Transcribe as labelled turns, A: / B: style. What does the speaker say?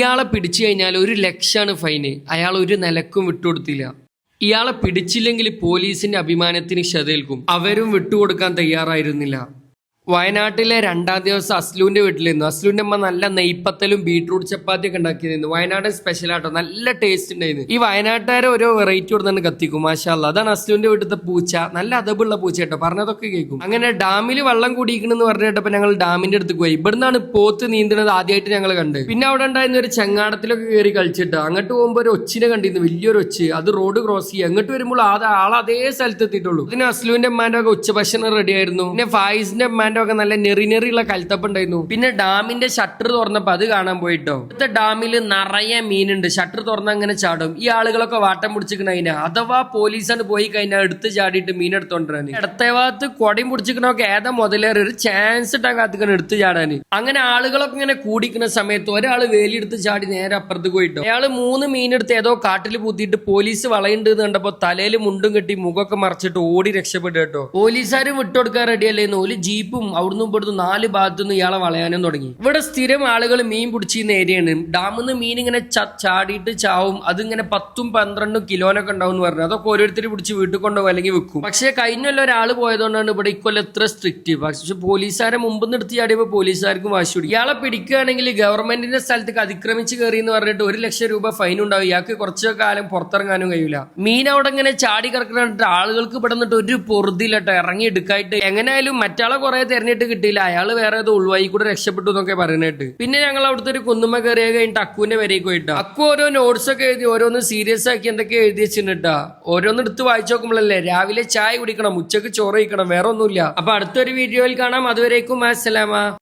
A: ഇയാളെ പിടിച്ചു കഴിഞ്ഞാൽ 1,00,000 ഫൈന്. അയാൾ ഒരു നിലക്കും വിട്ടുകൊടുത്തില്ല. ഇയാളെ പിടിച്ചില്ലെങ്കിൽ പോലീസിന്റെ അഭിമാനത്തിന് ക്ഷതേൽക്കും. അവരും വിട്ടുകൊടുക്കാൻ തയ്യാറായിരുന്നില്ല. വയനാട്ടിലെ 2ാം ദിവസം അസ്ലുവിന്റെ വീട്ടിലിരുന്നു. അസ്ലുവിന്റെ അമ്മ നല്ല നെയ്പ്പത്തലും ബീട്രൂട്ട് ചപ്പാത്തി ഒക്കെ ഉണ്ടാക്കിയിരുന്നു. വയനാട് സ്പെഷ്യൽ ആട്ടോ, നല്ല ടേസ്റ്റ് ഉണ്ടായിരുന്നു. ഈ വയനാട്ടുകാരെ ഓരോ വെറൈറ്റി കൊടുത്താണ് കത്തിക്കും. മാഷാ അല്ലാ. അതാണ് അസ്ലുവിന്റെ വീട്ടിലത്തെ പൂച്ച. നല്ല അതബുള്ള പൂച്ച കേട്ടോ, പറഞ്ഞതൊക്കെ കേൾക്കും. അങ്ങനെ ഡാമിൽ വെള്ളം കുടിക്കണമെന്ന് പറഞ്ഞിട്ടപ്പോ ഞങ്ങൾ ഡാമിന്റെ അടുത്ത് പോയി. ഇവിടുന്നാണ് പോത്ത് നീന്തുന്നത് ആദ്യമായിട്ട് ഞങ്ങൾ കണ്ട്. പിന്നെ അവിടെ ഉണ്ടായിരുന്ന ഒരു ചങ്ങാടത്തിലൊക്കെ കയറി കളിച്ചിട്ട് അങ്ങോട്ട് പോകുമ്പോൾ ഒരു ഒച്ചിനെ കണ്ടിരുന്നു, വലിയൊരു ഒച്ച്. അത് റോഡ് ക്രോസ് ചെയ്യുക. അങ്ങോട്ട് വരുമ്പോൾ ആൾ അതേ സ്ഥലത്ത് എത്തിയിട്ടുള്ളൂ. പിന്നെ അസ്ലുവിന്റെ അമ്മാന്റെ ഒക്കെ ഉച്ചഭക്ഷണം റെഡി ആയിരുന്നു. പിന്നെ ഫായിസിന്റെ ഒക്കെ നല്ല നെറിയുള്ള കൽത്തപ്പ് ഉണ്ടായിരുന്നു. പിന്നെ ഡാമിന്റെ ഷട്ടർ തുറന്നപ്പോ അത് കാണാൻ പോയിട്ടോ. ഇവിടുത്തെ ഡാമിൽ നിറയെ മീനുണ്ട്. ഷട്ടർ തുറന്ന അങ്ങനെ ചാടും. ഈ ആളുകളൊക്കെ വാട്ടം പിടിച്ചിരിക്കണ അഥവാ പോലീസാണ് പോയി കഴിഞ്ഞാൽ എടുത്ത് ചാടിയിട്ട് മീൻ എടുത്തോണ്ടിരാന്. ഇടത്തെ ഭാഗത്ത് കൊടയും പിടിച്ചിരിക്കണൊക്കെ ഏതാ മുതലേറെ ഒരു ചാൻസ് ഇട്ടാൻ കാത്തിക്കണം എടുത്ത് ചാടാന്. അങ്ങനെ ആളുകളൊക്കെ ഇങ്ങനെ കൂടിക്കുന്ന സമയത്ത് ഒരാള് വേലിയെടുത്ത് ചാടി നേരെ അപ്പുറത്ത് പോയിട്ടോ. അയാള് 3 മീനെടുത്ത് ഏതോ കാട്ടിൽ പൂത്തിയിട്ട് പോലീസ് വളയുണ്ട് എന്ന് കണ്ടപ്പോ തലയിൽ മുണ്ടും കെട്ടി മുഖമൊക്കെ മറച്ചിട്ട് ഓടി രക്ഷപ്പെട്ടു കേട്ടോ. പോലീസുകാരും വിട്ടുകൊടുക്കാൻ റെഡിയല്ലേന്ന്. ഒരു ജീപ്പും അവിടുന്ന് ഇവിടുന്ന് 4 ഭാഗത്തുനിന്ന് ഇയാളെ വളയാനും തുടങ്ങി. ഇവിടെ സ്ഥിരം ആളുകൾ മീൻ പിടിച്ചിരുന്ന ഏരിയയാണ്. ഡാമിൽ നിന്ന് മീൻ ഇങ്ങനെ ചാടിയിട്ട് ചാവും. അതിങ്ങനെ 10-12 കിലോനൊക്കെ ഉണ്ടാവും എന്ന് പറഞ്ഞു. അതൊക്കെ ഓരോരുത്തർ പിടിച്ച് വീട്ടിൽ കൊണ്ടുപോകും അല്ലെങ്കിൽ വെക്കും. പക്ഷേ കഴിഞ്ഞല്ല ഒരാൾ പോയതുകൊണ്ടാണ് ഇവിടെ ഇക്കൊല്ലം എത്ര സ്ട്രിക്റ്റ്. പക്ഷെ പോലീസുകാരെ മുമ്പ് നിർത്തി ചാടിയപ്പോൾ പോലീസുകാർക്കും വാശി പിടിക്കും. ഇയാളെ പിടിക്കുകയാണെങ്കിൽ ഗവൺമെന്റിന്റെ സ്ഥലത്തേക്ക് അതിക്രമിച്ച് കയറി എന്ന് പറഞ്ഞിട്ട് 1,00,000 രൂപ ഫൈൻ ഉണ്ടാവും. ഇയാൾക്ക് കുറച്ചു കാലം പുറത്തിറങ്ങാനും കഴിയില്ല. മീൻ അവിടെ ഇങ്ങനെ ചാടി കിടക്കുന്നിട്ട് ആളുകൾക്ക് ഇവിടെ നിന്നിട്ട് ഒരു പൊറുതിയിലട്ടോ ഇറങ്ങി എടുക്കായിട്ട്. എങ്ങനെയായാലും മറ്റാളെ കുറെ തെരഞ്ഞിട്ട് കിട്ടിയില്ല. അയാൾ വേറെ ഏതോ ഉൾവായി കൂടെ രക്ഷപ്പെട്ടു എന്നൊക്കെ പറയുന്നിട്ട്. പിന്നെ ഞങ്ങൾ അവിടുത്തെ ഒരു കുന്നുമ്മ കയറിയ കഴിഞ്ഞിട്ട് അക്കുവിന്റെ വരേക്ക് പോയിട്ടാ. അക്കു ഓരോ നോട്ട്സ് ഒക്കെ എഴുതി ഓരോന്ന് സീരിയസ് ആക്കി എന്തൊക്കെ എഴുതി വെച്ചിട്ടാ. ഓരോന്ന് എടുത്ത് വായിച്ചു നോക്കുമ്പോഴല്ലേ രാവിലെ ചായ കുടിക്കണം, ഉച്ചക്ക് ചോറ് കഴിക്കണം, വേറെ ഒന്നുമില്ല. അപ്പൊ അടുത്തൊരു വീഡിയോയിൽ കാണാം. അതുവരേക്കും അസ്സലാമ.